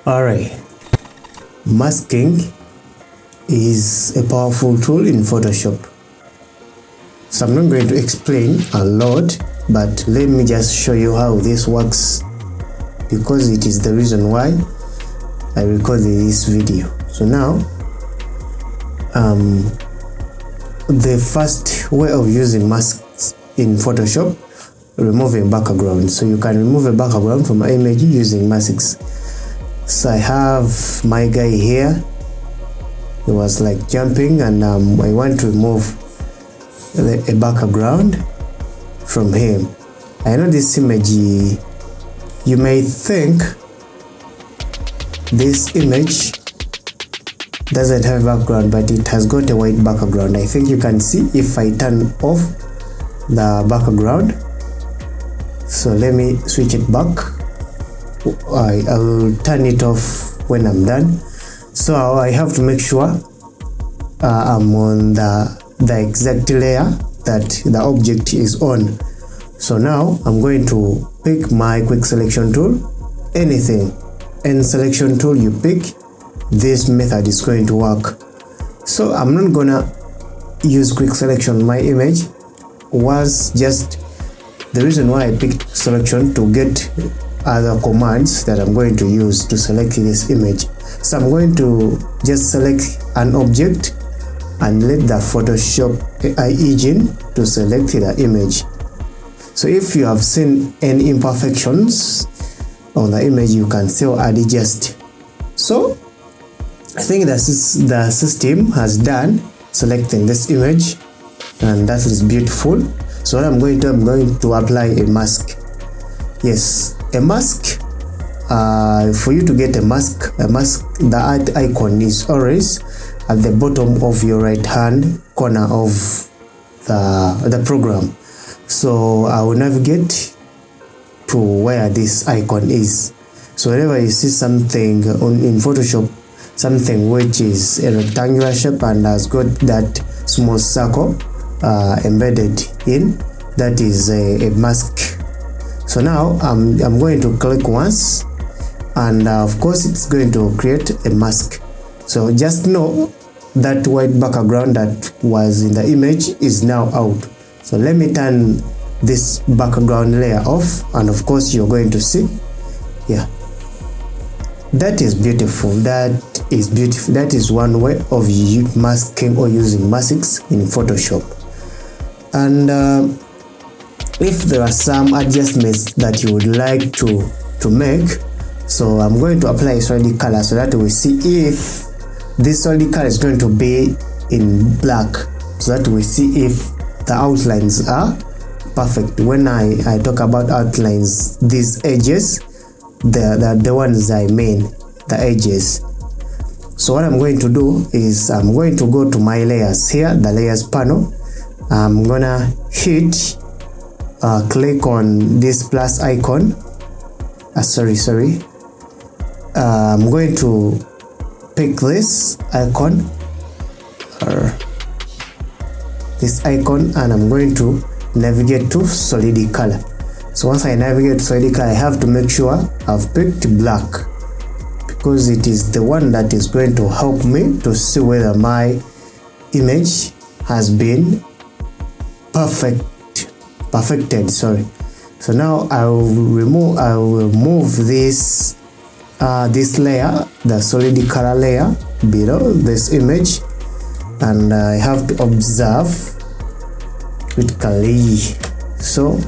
Alright, masking is a powerful tool in Photoshop. So I'm not going to explain a lot, but let me just show you how this works, because it is the reason why I recorded this video. So now, the first way of using masks in Photoshop, removing background. So you can remove a background from an image using masks. So I have my guy here. He was like jumping, and I want to remove a background from him. I know this image, you may think this image doesn't have background, but it has got a white background. I think you can see if I turn off the background. So let me switch it back. I will turn it off when I'm done. So I have to make sure I'm on the exact layer that the object is on. So now I'm going to pick my quick selection tool. Anything, any selection tool you pick, this method is going to work. So I'm not gonna use quick selection. My image was just the reason why I picked selection, to get other commands that I'm going to use to select this image. So I'm going to just select an object and let the Photoshop AI engine to select the image. So if you have seen any imperfections on the image, you can still adjust. So I think the system has done selecting this image, and that is beautiful. So what I'm going to apply a mask. Yes, a mask. For you to get a mask, the art icon is always at the bottom of your right hand corner of the program. So I will navigate to where this icon is. So whenever you see something in Photoshop, something which is a rectangular shape and has got that small circle embedded in, that is a mask. So now I'm going to click once, and of course it's going to create a mask. So just know that white background that was in the image is now out. So let me turn this background layer off, and of course you're going to see, yeah, that is beautiful. That is beautiful. That is one way of masking or using masks in Photoshop. And if there are some adjustments that you would like to make, so I'm going to apply a solid color so that we see if this solid color is going to be in black, so that we see if the outlines are perfect. When I talk about outlines, these edges, the ones I mean, the edges. So what I'm going to do is I'm going to go to my layers here, the layers panel. I'm gonna hit click on this plus icon. I'm going to pick this icon, and I'm going to navigate to solid color. So once I navigate to solid color, I have to make sure I've picked black, because it is the one that is going to help me to see whether my image has been perfected. Sorry. So now I will move this layer, the solid color layer, below this image, and I have to observe critically. So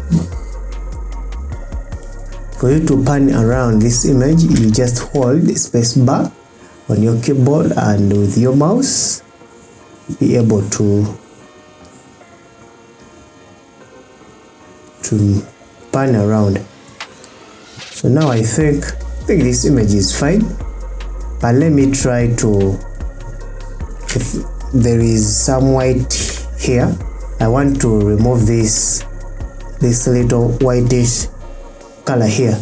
for you to pan around this image, you just hold the space bar on your keyboard, and with your mouse be able to pan around. So now I think this image is fine, but let me try to, if there is some white here, I want to remove this little whitish color here.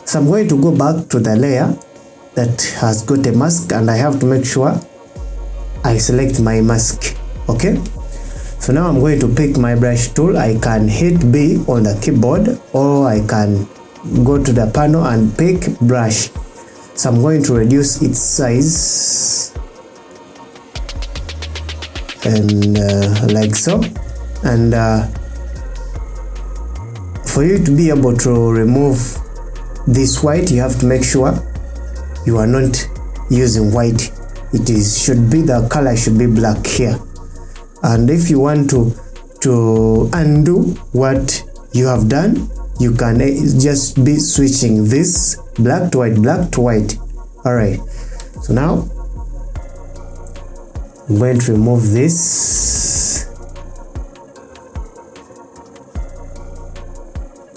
So I'm going to go back to the layer that has got a mask, and I have to make sure I select my mask. Okay, so now I'm going to pick my brush tool. I can hit B on the keyboard, or I can go to the panel and pick brush. So I'm going to reduce its size and like so. And for you to be able to remove this white, you have to make sure you are not using white. Should be the color should be black here. And if you want to undo what you have done, you can just be switching this black to white, black to white. All right, so now I'm going to remove this,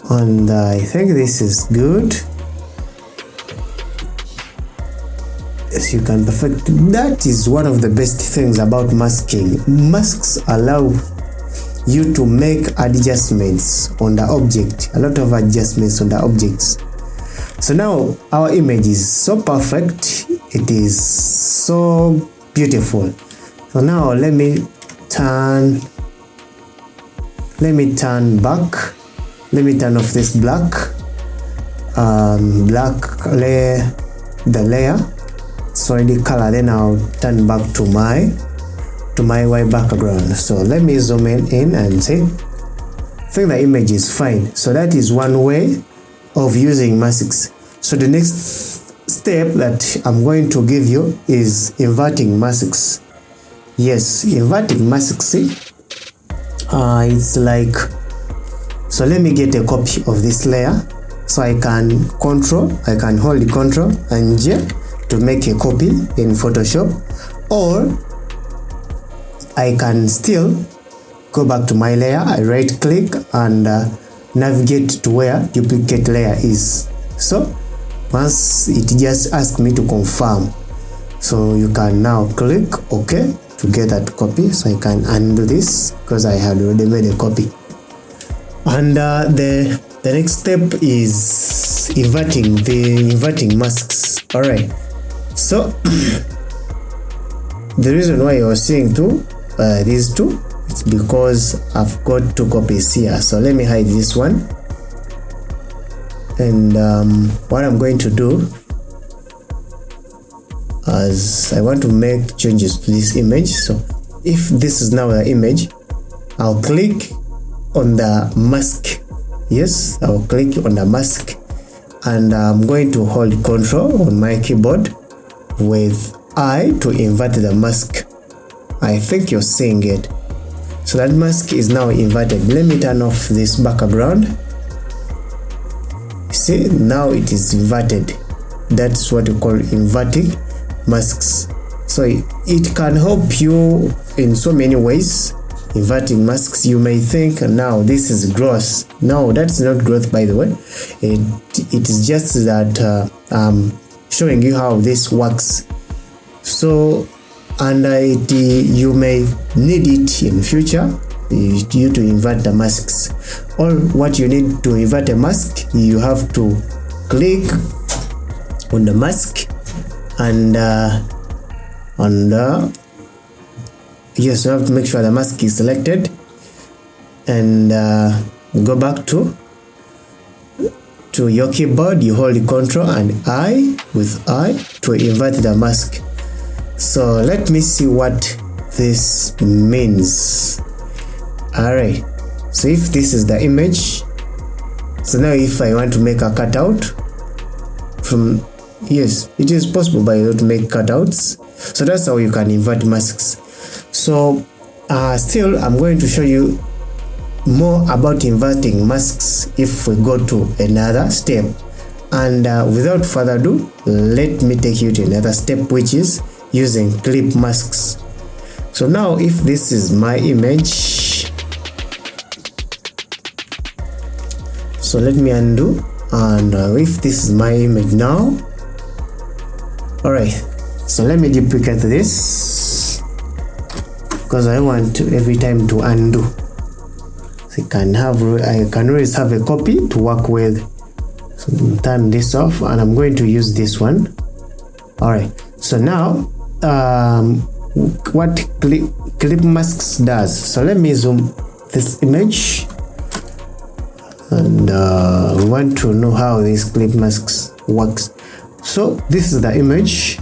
and I think this is good. Yes, you can perfect. That is one of the best things about masking. Masks allow you to make adjustments on the object, a lot of adjustments on the objects. So now our image is so perfect, it is so beautiful. So now let me turn back. Let me turn off this black layer, the layer. It's already color. Then I'll turn back to my white background. So let me zoom in and see. I think the image is fine. So that is one way of using masks. So the next step that I'm going to give you is inverting masks. Yes, inverting masks. See, it's like, so let me get a copy of this layer. So I can hold the Control and J to make a copy in Photoshop, or I can still go back to my layer. I right click and navigate to where duplicate layer is. So once it just asks me to confirm, so you can now click OK to get that copy. So I can undo this because I had already made a copy. And the next step is inverting masks. All right, so the reason why you're seeing these two, it's because I've got two copies here. So let me hide this one, and what I'm going to do, as I want to make changes to this image. So if this is now the image, I'll click on the mask. Yes, I'll click on the mask, and I'm going to hold Control on my keyboard with I to invert the mask. I think you're seeing it. So that mask is now inverted. Let me turn off this background. See, now it is inverted. That's what we call inverting masks. So it can help you in so many ways. Inverting masks, you may think now this is growth. No, that's not growth, by the way. It is just that showing you how this works. So, and you may need it in future, you to invert the masks. All what you need to invert a mask, you have to click on the mask and yes, you have to make sure the mask is selected, and go back to your keyboard. You hold the Control and I to invert the mask. So let me see what this means. Alright, so if this is the image, so now if I want to make a cutout from, yes, it is possible by you to make cutouts. So that's how you can invert masks. So still I'm going to show you more about inverting masks if we go to another step. And without further ado, let me take you to another step, which is using clip masks. So now if this is my image, so let me undo, and if this is my image now, all right, so let me duplicate this because I want to every time to undo. So I can always have a copy to work with. So turn this off, and I'm going to use this one. All right, so now what clip masks does. So let me zoom this image, and we want to know how these clip masks works. So this is the image,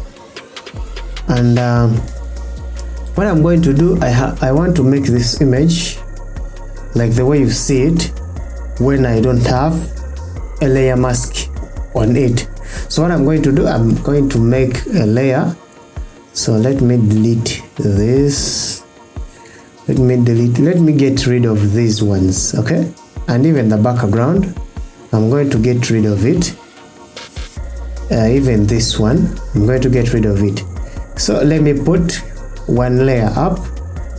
and what I'm going to do, I want to make this image like the way you see it when I don't have a layer mask on it. So what I'm going to do, I'm going to make a layer. So let me delete this. Let me get rid of these ones, okay? And even the background, I'm going to get rid of it. Even this one, I'm going to get rid of it. So let me put one layer up,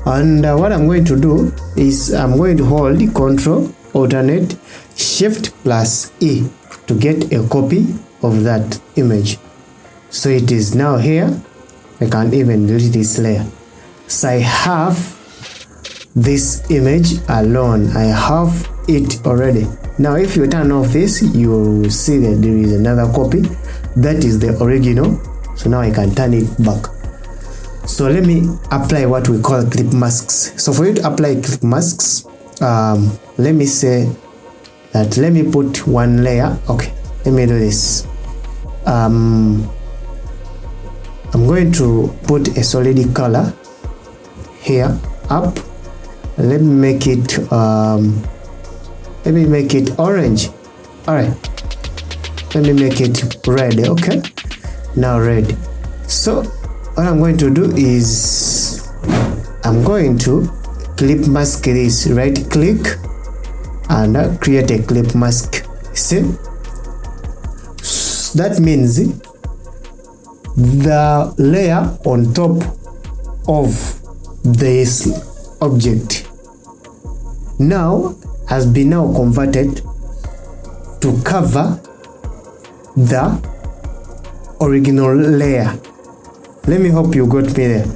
and what I'm going to do is I'm going to hold Control, Alternate, Shift plus E to get a copy of that image. So it is now here. I can even delete this layer. So I have this image alone. I have it already. Now if you turn off this, you will see that there is another copy. That is the original. So now I can turn it back. So let me apply what we call clip masks. So for you to apply clip masks, let me say that let me put one layer. Okay, let me do this. I'm going to put a solid color here up. Let me make it orange. All right, let me make it red. Okay, now red. So what I'm going to do is I'm going to clip mask this. Right click and create a clip mask. See, that means the layer on top of this object now has been converted to cover the original layer. Let me hope you got me there.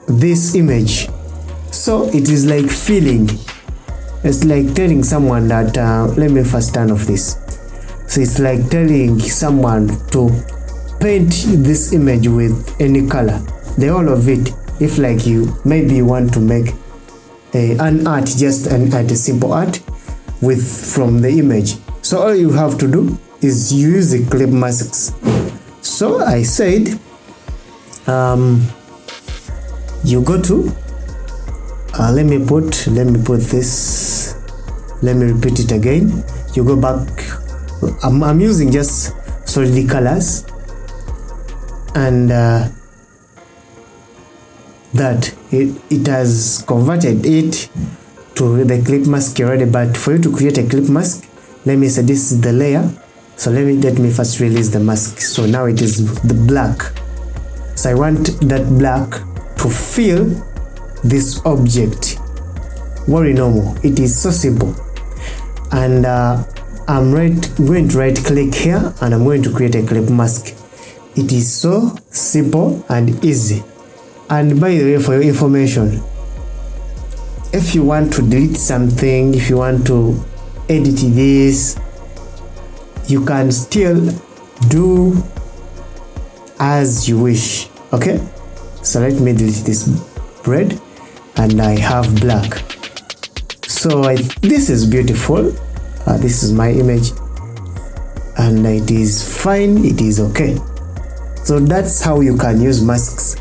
This image, so it is like feeling, it's like telling someone that let me first turn off this. So it's like telling someone to paint this image with any color, the whole of it. If like you maybe you want to make an art, just a simple art from the image, so all you have to do is use the clip masks. So I said you go to let me put this, let me repeat it again. You go back. I'm using just solid colors, and that it has converted it to the clip mask already. But for you to create a clip mask, let me say this is the layer. So let me first release the mask. So now it is the black. So I want that black to fill this object. Very normal. It is so simple. And I'm going to right click here, and I'm going to create a clip mask. It is so simple and easy. And by the way, for your information, if you want to delete something, if you want to edit this, you can still do as you wish. Okay, so let me delete this red, and I have black. So this is beautiful. This is my image, and it is fine, it is okay. So that's how you can use masks